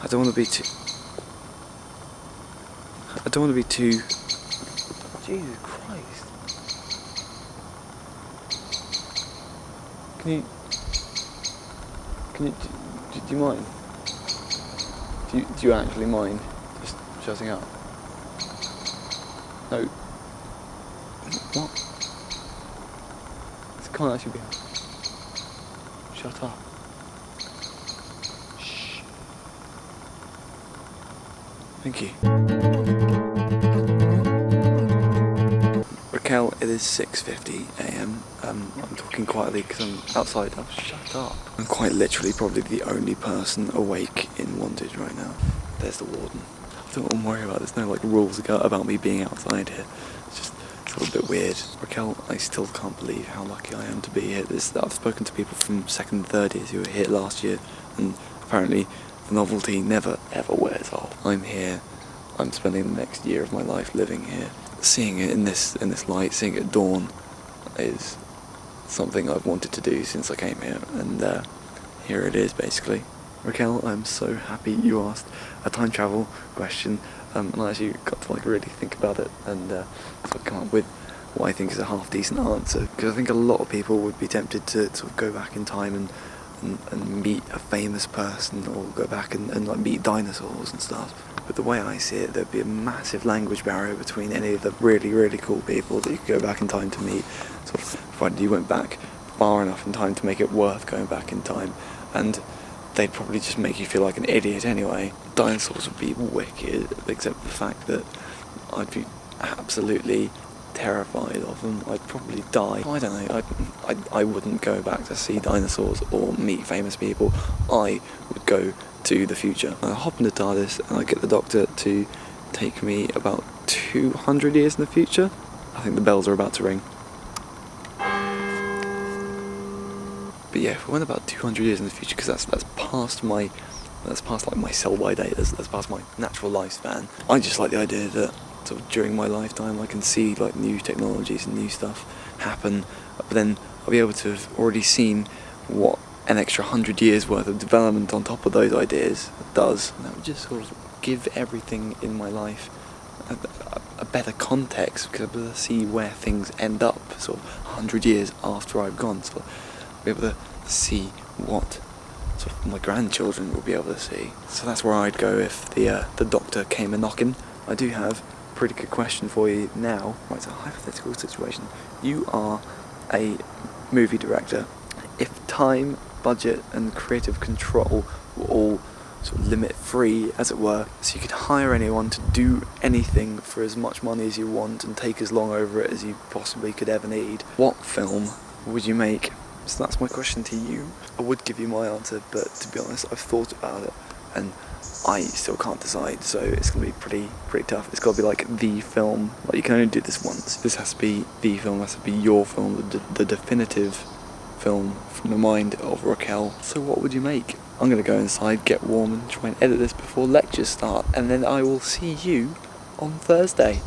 I don't want to be too... I don't want to be too... Jesus Christ. Can you... Do you mind? Do you actually mind just shutting up? No. What? This can't actually be... Shut up. Shh. Thank you. Raquel, it is 6:50 AM. I'm talking quietly because I'm outside. Oh, shut up. I'm quite literally probably the only person awake in Wantage right now. There's the warden. Don't worry about it. There's no like rules about me being outside here. It's a little bit weird. Raquel, I still can't believe how lucky I am to be here. I've spoken to people from second and third years who were here last year, and apparently the novelty never ever wears off. I'm here. I'm spending the next year of my life living here. Seeing it in this light, seeing it dawn, is something I've wanted to do since I came here, and here it is basically. Raquel, I'm so happy you asked a time travel question, and I actually got to like really think about it and sort of come up with what I think is a half decent answer, because I think a lot of people would be tempted to sort of go back in time and meet a famous person, or go back and like meet dinosaurs and stuff. But the way I see it, there'd be a massive language barrier between any of the really cool people that you could go back in time to meet, sort of, provided you went back far enough in time to make it worth going back in time, and they'd probably just make you feel like an idiot anyway. Dinosaurs would be wicked, except for the fact that I'd be absolutely terrified of them. I'd probably die. I don't know, I wouldn't go back to see dinosaurs or meet famous people. I would go to the future. I hop in the TARDIS and I get the Doctor to take me about 200 years in the future. I think the bells are about to ring. But yeah, if we went about 200 years in the future, because that's past like my sell-by date, that's past my natural lifespan. I just like the idea that sort of during my lifetime I can see like new technologies and new stuff happen, but then I'll be able to have already seen what an extra 100 years worth of development on top of those ideas does. And that would just sort of give everything in my life a better context, because I'll be able to see where things end up sort of 100 years after I've gone. So I'll be able to see what sort of my grandchildren will be able to see. So that's where I'd go if the Doctor came a-knocking. I do have a pretty good question for you now. Right, it's a hypothetical situation. You are a movie director. If time, budget and creative control were all sort of limit free, as it were, so you could hire anyone to do anything for as much money as you want and take as long over it as you possibly could ever need, what film would you make? So that's my question to you. I would give you my answer, but to be honest, I've thought about it and I still can't decide, so it's going to be pretty tough. It's got to be like the film. Like, you can only do this once. This has to be the film, has to be your film, the definitive film from the mind of Raquel. So what would you make? I'm going to go inside, get warm and try and edit this before lectures start, and then I will see you on Thursday.